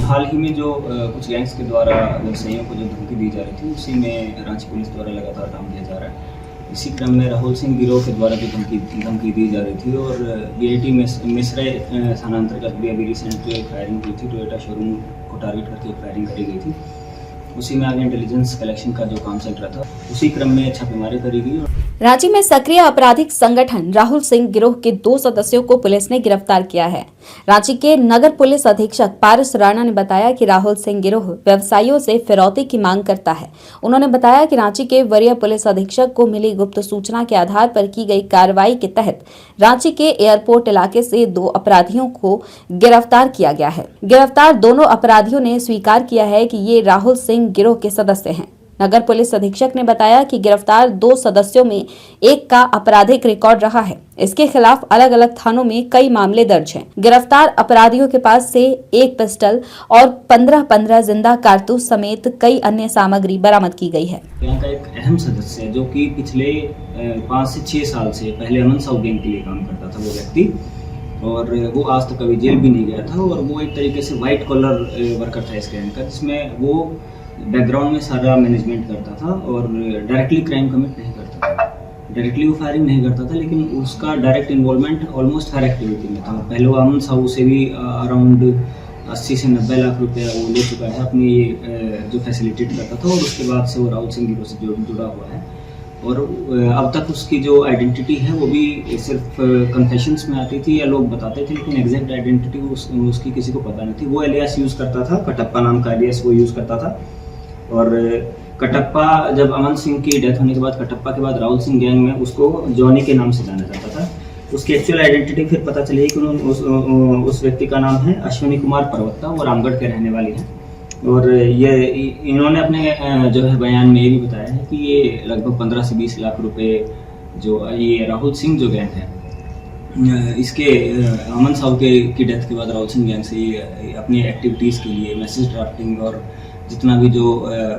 हाल ही में जो कुछ गैंग्स के द्वारा व्यवसायियों को जो धमकी दी जा रही थी, उसी में रांची पुलिस द्वारा लगातार काम किया जा रहा है। इसी क्रम में राहुल सिंह गिरोह के द्वारा जो धमकी दी जा रही थी और बीआईटी मिसरे थाना अंतर्गत भी अभी रिसेंट जो एक फायरिंग हुई थी, टोयोटा शोरूम को टारगेट करके एक फायरिंग करी गई थी। उसी में आगे इंटेलिजेंस कलेक्शन का जो काम चल रहा था, उसी क्रम में छापेमारी करी गई। रांची में सक्रिय आपराधिक संगठन राहुल सिंह गिरोह के 2 सदस्यों को पुलिस ने गिरफ्तार किया है। रांची के नगर पुलिस अधीक्षक पारस राणा ने बताया कि राहुल सिंह गिरोह व्यवसायियों से फिरौती की मांग करता है। उन्होंने बताया कि रांची के वरीय पुलिस अधीक्षक को मिली गुप्त सूचना के आधार पर की गई कार्रवाई के तहत रांची के एयरपोर्ट इलाके से 2 अपराधियों को गिरफ्तार किया गया है। गिरफ्तार दोनों अपराधियों ने स्वीकार किया है कि ये राहुल सिंह गिरोह के सदस्य हैं। नगर पुलिस अधीक्षक ने बताया कि गिरफ्तार 2 सदस्यों में एक का आपराधिक रिकॉर्ड रहा है। इसके खिलाफ अलग अलग थानों में कई मामले दर्ज हैं। गिरफ्तार अपराधियों के पास से एक पिस्टल और 15 जिंदा कारतूस समेत कई अन्य सामग्री बरामद की गई है। यहाँ का एक अहम सदस्य है जो कि पिछले 5 से 6 साल से पहले अमन साहू गैंग के लिए काम करता था वो व्यक्ति, और वो आज तक कभी जेल भी नहीं गया था। और वो एक तरीके से व्हाइट कॉलर वर्कर था इस गैंग का, जिसमें वो बैकग्राउंड में सारा मैनेजमेंट करता था और डायरेक्टली क्राइम कमिट नहीं करता था। डायरेक्टली वो फायरिंग नहीं करता था, लेकिन उसका डायरेक्ट इन्वॉल्वमेंट ऑलमोस्ट हर एक्टिविटी में था। पहले वो अमन साहू से भी अराउंड 80 से 90 लाख रुपया वो ले चुका है अपनी जो फैसिलिटेट करता था, और उसके बाद से वो राहुल सिंह गिरोह से जुड़ा हुआ है। और अब तक उसकी जो आइडेंटिटी है वो भी सिर्फ कन्फेशंस में आती थी या लोग बताते थे, लेकिन एग्जैक्ट आइडेंटिटी उसकी किसी को पता नहीं थी। वो एलियास यूज़ करता था, कटप्पा नाम का एलियास वो यूज़ करता था। और कटप्पा जब अमन सिंह की डेथ होने के बाद, कटप्पा के बाद राहुल सिंह गैंग में उसको जॉनी के नाम से जाना जाता था। उसकी एक्चुअल आइडेंटिटी फिर पता चली कि उस व्यक्ति का नाम है अश्विनी कुमार परवत्ता, वो रामगढ़ के रहने वाली हैं। और ये इन्होंने अपने जो है बयान में ये भी बताया है कि ये लगभग 15 से 20 लाख रुपए जो ये राहुल सिंह जो गैंग है, इसके अमन साहू की डेथ के बाद राहुल सिंह गैंग से ये अपनी एक्टिविटीज़ के लिए मैसेज ड्राफ्टिंग और जितना भी जो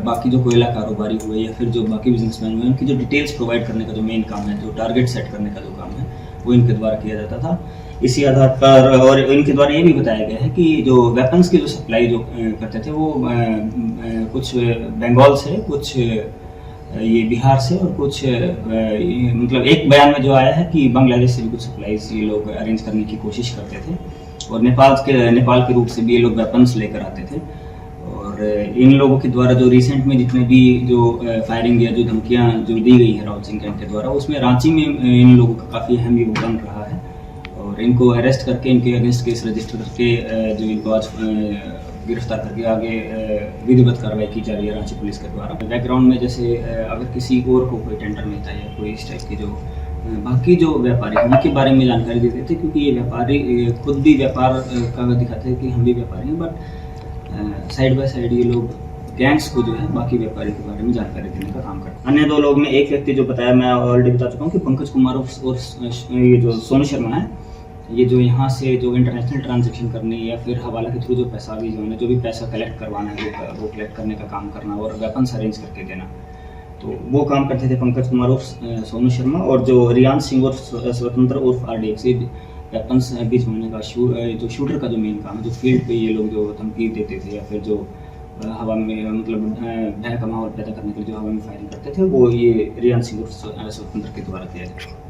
बाकी जो कोयला कारोबारी हुए या फिर जो बाकी बिजनेसमैन हुए, उनकी जो डिटेल्स प्रोवाइड करने का जो मेन काम है, जो टारगेट सेट करने का जो काम है, वो इनके द्वारा किया जाता था। इसी आधार पर और इनके द्वारा ये भी बताया गया है कि जो वेपन्स की जो सप्लाई जो करते थे वो कुछ बंगाल से, कुछ ये बिहार से, और कुछ मतलब एक बयान में जो आया है कि बांग्लादेश से भी कुछ सप्लाईज ये लोग अरेंज करने की कोशिश करते थे, और नेपाल के रूप से भी ये लोग वेपन्स लेकर आते थे। और इन लोगों के द्वारा जो रिसेंट में जितने भी जो फायरिंग या जो धमकियाँ जो दी गई है राहुल सिंह गैंग के द्वारा, उसमें रांची में इन लोगों का काफ़ी अहम योगदान रहा है। और इनको अरेस्ट करके इनके अगेंस्ट केस रजिस्टर करके जो इनको आज गिरफ्तार करके आगे विधिवत कार्रवाई की जा रही है रांची पुलिस के द्वारा। बैकग्राउंड में जैसे अगर किसी और को कोई टेंडर मिलता है या कोई इस टाइप के जो बाकी जो व्यापारी उनके बारे में जानकारी देते थे, क्योंकि ये व्यापारी खुद भी व्यापार का दिखाते हैं कि हम भी व्यापारी हैं, बट साइड बाय साइड ये लोग गैंग्स को जो है बाकी व्यापारी के बारे में जानकारी देने का काम करते हैं। अन्य 2 लोग में एक व्यक्ति जो बताया, मैं ऑलरेडी बता चुका हूँ कि पंकज कुमार और ये जो सोनू शर्मा है, ये जो यहाँ से जो इंटरनेशनल ट्रांजैक्शन करने या फिर हवाला के थ्रू जो पैसा भी जो है, जो भी पैसा कलेक्ट करवाना है वो कलेक्ट करने का काम करना और वेपन्स अरेंज करके देना, तो वो काम करते थे पंकज कुमार और सोनू शर्मा। और जो रियान सिंह और स्वतंत्र उर्फ RDX वेपन्स भिजवाने का जो शूटर का जो मेन काम है, जो फील्ड पे ये लोग जो धमकी देते थे या फिर जो हवा में मतलब भय का माहौल पैदा करने के लिए जो हवा में फायरिंग करते थे, वो ये रियान सिंह और स्वतंत्र के द्वारा किया जाता है।